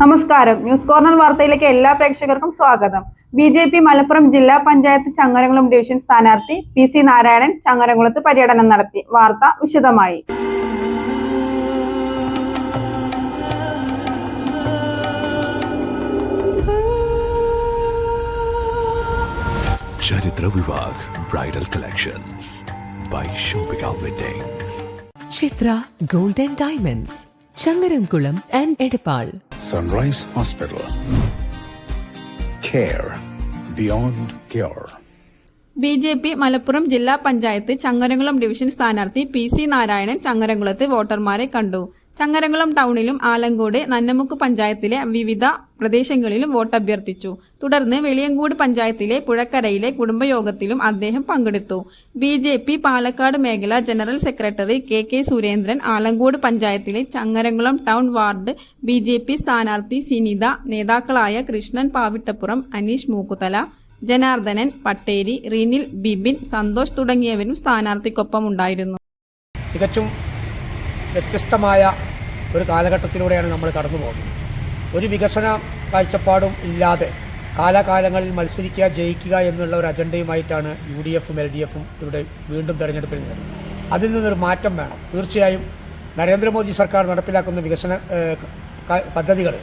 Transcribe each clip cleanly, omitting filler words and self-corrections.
നമസ്കാരം. News corner വാർത്തയിലേക്ക് എല്ലാ പ്രേക്ഷകർക്കും സ്വാഗതം. ബി.ജെ.പി. മലപ്പുറം ജില്ലാ പഞ്ചായത്ത് ചങ്ങരംകുളം ഡിവിഷൻ സ്ഥാനാർത്ഥി പി.സി. നാരായണൻ ചങ്ങരംകുളത്ത് പര്യടനം നടത്തി. വാർത്ത വിശദമായി. Charithra Vivah bridal collections by Shoppika weddings. Chithra gold and diamonds, Changaramkulam and Edappal. Sunrise hospital, care beyond cure. BJP. Malappuram ജില്ലാ പഞ്ചായത്ത് ചങ്ങരംകുളം ഡിവിഷൻ സ്ഥാനാർത്ഥി പി.സി. നാരായണൻ ചങ്ങരംകുളത്ത് വോട്ടർമാരെ കണ്ടു. ചങ്ങരംകുളം ടൗണിലും ആലങ്കോട്, നന്നമുക്ക് പഞ്ചായത്തിലെ വിവിധ പ്രദേശങ്ങളിലും വോട്ടഭ്യർത്ഥിച്ചു. തുടർന്ന് വെളിയങ്കോട് പഞ്ചായത്തിലെ പുഴക്കരയിലെ കുടുംബയോഗത്തിലും അദ്ദേഹം പങ്കെടുത്തു. ബി.ജെ.പി. പാലക്കാട് മേഖല ജനറൽ സെക്രട്ടറി കെ. സുരേന്ദ്രൻ, ആലങ്കോട് പഞ്ചായത്തിലെ ചങ്ങരംകുളം ടൗൺ വാർഡ് ബി.ജെ.പി. സ്ഥാനാർത്ഥി സിനിത, നേതാക്കളായ കൃഷ്ണൻ പാവിട്ടപ്പുറം, അനീഷ് മൂക്കുതല, ജനാർദ്ദനൻ പട്ടേരി, റിനിൽ, ബിബിൻ, സന്തോഷ് തുടങ്ങിയവരും സ്ഥാനാർത്ഥിക്കൊപ്പമുണ്ടായിരുന്നു. തികച്ചും വ്യത്യസ്തമായ ഒരു കാലഘട്ടത്തിലൂടെയാണ് നമ്മൾ കടന്നു പോകുന്നത്. ഒരു വികസന കാഴ്ചപ്പാടും ഇല്ലാതെ കാലാകാലങ്ങളിൽ മത്സരിക്കുക, ജയിക്കുക എന്നുള്ള ഒരു അജണ്ടയുമായിട്ടാണ് UDFും LDFും ഇവിടെ വീണ്ടും തെരഞ്ഞെടുപ്പിൽ നേടുന്നത്. അതിൽ നിന്നൊരു മാറ്റം വേണം. തീർച്ചയായും നരേന്ദ്രമോദി സർക്കാർ നടപ്പിലാക്കുന്ന വികസന പദ്ധതികൾ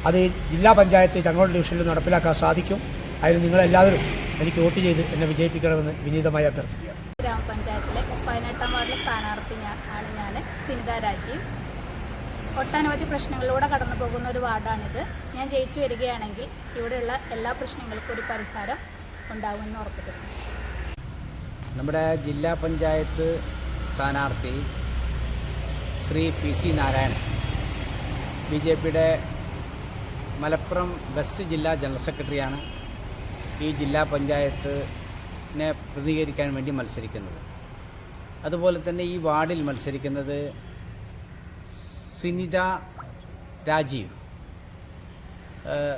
അത് ജില്ലാ പഞ്ചായത്ത് ചങ്ങരംകുളം ഡിവിഷനിൽ നടപ്പിലാക്കാൻ സാധിക്കും. അതിന് നിങ്ങളെല്ലാവരും എനിക്ക് വോട്ട് ചെയ്ത് എന്നെ വിജയിപ്പിക്കണമെന്ന് വിനീതമായി അഭ്യർത്ഥിക്കുകയാണ്. ഗ്രാമപഞ്ചായത്തിലെ 18ാം വാർഡിലെ സ്ഥാനാർത്ഥി ഞാൻ സിനിത രാജീവ്. ഒട്ടനവധി പ്രശ്നങ്ങളിലൂടെ കടന്നു പോകുന്ന ഒരു വാർഡാണിത്. ഞാൻ ജയിച്ചു വരികയാണെങ്കിൽ ഇവിടെയുള്ള എല്ലാ പ്രശ്നങ്ങൾക്കും ഒരു പരിഹാരം ഉണ്ടാകുമെന്ന് ഉറപ്പു തരുന്നു. നമ്മുടെ ജില്ലാ പഞ്ചായത്ത് സ്ഥാനാർത്ഥി ശ്രീ പി.സി. നാരായണൻ ബി.ജെ.പിയുടെ മലപ്പുറം വെസ്റ്റ് ജില്ലാ ജനറൽ സെക്രട്ടറിയാണ് ഈ ജില്ലാ പഞ്ചായത്തിനെ പ്രതിനിധീകരിക്കാൻ വേണ്ടി മത്സരിക്കുന്നത്. അതുപോലെ തന്നെ ഈ വാർഡിൽ മത്സരിക്കുന്നത് സിനിത രാജീവ്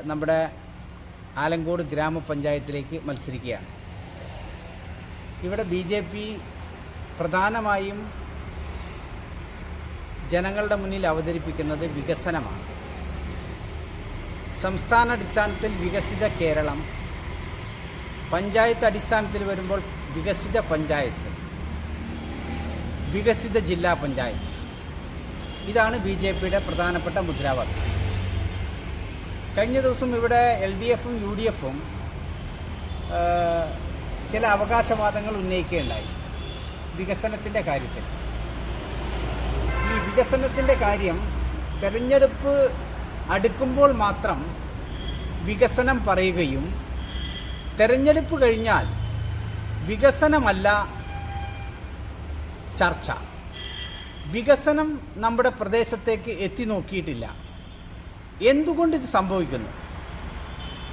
നമ്മുടെ ആലങ്കോട് ഗ്രാമപഞ്ചായത്തിലേക്ക് മത്സരിക്കുകയാണ്. ഇവിടെ ബി.ജെ.പി. പ്രധാനമായും ജനങ്ങളുടെ മുന്നിൽ അവതരിപ്പിക്കുന്നത് വികസനമാണ്. സംസ്ഥാനാടിസ്ഥാനത്തിൽ വികസിത കേരളം, പഞ്ചായത്ത് അടിസ്ഥാനത്തിൽ വരുമ്പോൾ വികസിത പഞ്ചായത്ത്, വികസിത ജില്ലാ പഞ്ചായത്ത്. ഇതാണ് ബി.ജെ.പിയുടെ പ്രധാനപ്പെട്ട മുദ്രാവാക്യം. കഴിഞ്ഞ ദിവസം ഇവിടെ LDFും UDFും ചില അവകാശവാദങ്ങൾ ഉന്നയിക്കുകയുണ്ടായി വികസനത്തിൻ്റെ കാര്യത്തിൽ. ഈ വികസനത്തിൻ്റെ കാര്യം തെരഞ്ഞെടുപ്പ് അടുക്കുമ്പോൾ മാത്രം വികസനം പറയുകയും തെരഞ്ഞെടുപ്പ് കഴിഞ്ഞാൽ വികസനമല്ല ചർച്ച, വികസനം നമ്മുടെ പ്രദേശത്തേക്ക് എത്തി നോക്കിയിട്ടില്ല. എന്തുകൊണ്ട് ഇത് സംഭവിക്കുന്നു?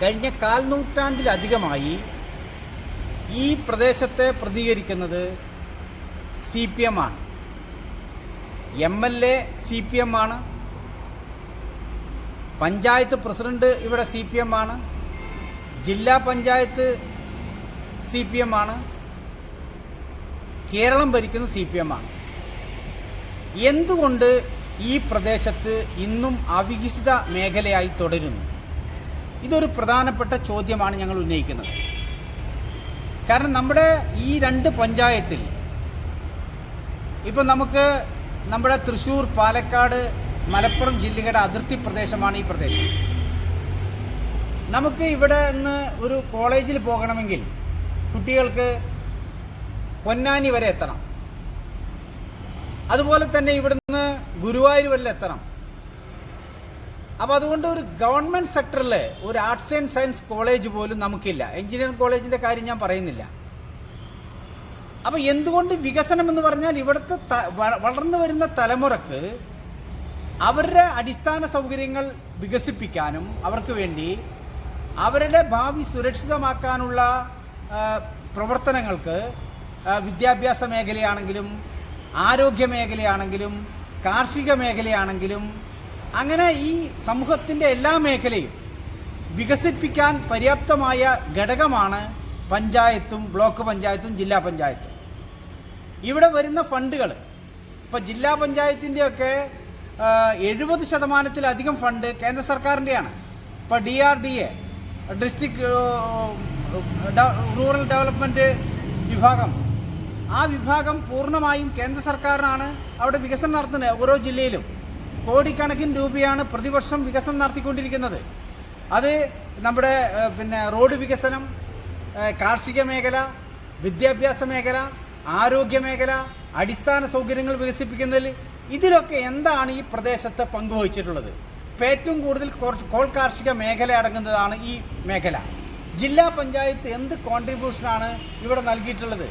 കഴിഞ്ഞ 4 നൂറ്റാണ്ടിലധികമായി ഈ പ്രദേശത്തെ പ്രതികരിക്കുന്നത് CPM ആണ്. MLA CPM ആണ്, പഞ്ചായത്ത് പ്രസിഡന്റ് ഇവിടെ CPM ആണ്, ജില്ലാ പഞ്ചായത്ത് CPM ആണ്, കേരളം ഭരിക്കുന്ന CPM ആണ്. എന്തുകൊണ്ട് ഈ പ്രദേശത്ത് ഇന്നും അവികസിത മേഖലയായി തുടരുന്നു? ഇതൊരു പ്രധാനപ്പെട്ട ചോദ്യമാണ് ഞങ്ങൾ ഉന്നയിക്കുന്നത്. കാരണം നമ്മുടെ ഈ 2 പഞ്ചായത്തിൽ ഇപ്പം നമ്മുടെ തൃശ്ശൂർ, പാലക്കാട്, മലപ്പുറം ജില്ലയുടെ അതിർത്തി പ്രദേശമാണ് ഈ പ്രദേശം. നമുക്ക് ഇവിടെ നിന്ന് ഒരു കോളേജിൽ പോകണമെങ്കിൽ കുട്ടികൾക്ക് പൊന്നാനി വരെ എത്തണം. അതുപോലെ തന്നെ ഇവിടുന്ന് ഗുരുവായൂർ വരെ എത്തണം. അപ്പോൾ അതുകൊണ്ട് ഒരു ഗവൺമെൻറ് സെക്ടറിൽ ഒരു ആർട്സ് ആൻഡ് സയൻസ് കോളേജ് പോലും നമുക്കില്ല. എഞ്ചിനീയറിംഗ് കോളേജിൻ്റെ കാര്യം ഞാൻ പറയുന്നില്ല. അപ്പോൾ എന്തുകൊണ്ട് വികസനം എന്ന് പറഞ്ഞാൽ ഇവിടുത്തെ വളർന്നു വരുന്ന തലമുറക്ക് അവരുടെ അടിസ്ഥാന സൗകര്യങ്ങൾ വികസിപ്പിക്കാനും അവർക്ക് വേണ്ടി അവരുടെ ഭാവി സുരക്ഷിതമാക്കാനുള്ള പ്രവർത്തനങ്ങൾക്ക് വിദ്യാഭ്യാസ മേഖലയാണെങ്കിലും ആരോഗ്യ മേഖലയാണെങ്കിലും കാർഷിക മേഖലയാണെങ്കിലും അങ്ങനെ ഈ സമൂഹത്തിൻ്റെ എല്ലാ മേഖലയും വികസിപ്പിക്കാൻ പര്യാപ്തമായ ഘടകമാണ് പഞ്ചായത്തും ബ്ലോക്ക് പഞ്ചായത്തും ജില്ലാ പഞ്ചായത്തും. ഇവിടെ വരുന്ന ഫണ്ടുകൾ ഇപ്പോൾ ജില്ലാ പഞ്ചായത്തിൻ്റെയൊക്കെ 70% ഫണ്ട് കേന്ദ്ര സർക്കാരിൻ്റെയാണ്. ഇപ്പോൾ DRDA ഡിസ്ട്രിക്ട് റൂറൽ ഡെവലപ്മെൻറ്റ് വിഭാഗം, ആ വിഭാഗം പൂർണ്ണമായും കേന്ദ്ര സർക്കാരിനാണ് അവിടെ വികസനം നടത്തുന്നത്. ഓരോ ജില്ലയിലും കോടിക്കണക്കിന് രൂപയാണ് പ്രതിവർഷം വികസനം നടത്തിക്കൊണ്ടിരിക്കുന്നത്. അത് നമ്മുടെ റോഡ് വികസനം, കാർഷിക മേഖല, വിദ്യാഭ്യാസ മേഖല, ആരോഗ്യ മേഖല, അടിസ്ഥാന സൗകര്യങ്ങൾ വികസിപ്പിക്കുന്നതിൽ ഇതിലൊക്കെ എന്താണ് ഈ പ്രദേശത്ത് പങ്കുവഹിച്ചിട്ടുള്ളത്? ഇപ്പോൾ ഏറ്റവും കൂടുതൽ കോൾ കാർഷിക മേഖല അടങ്ങുന്നതാണ് ഈ മേഖല. ജില്ലാ പഞ്ചായത്ത് എന്ത് കോൺട്രിബ്യൂഷനാണ് ഇവിടെ നൽകിയിട്ടുള്ളത്?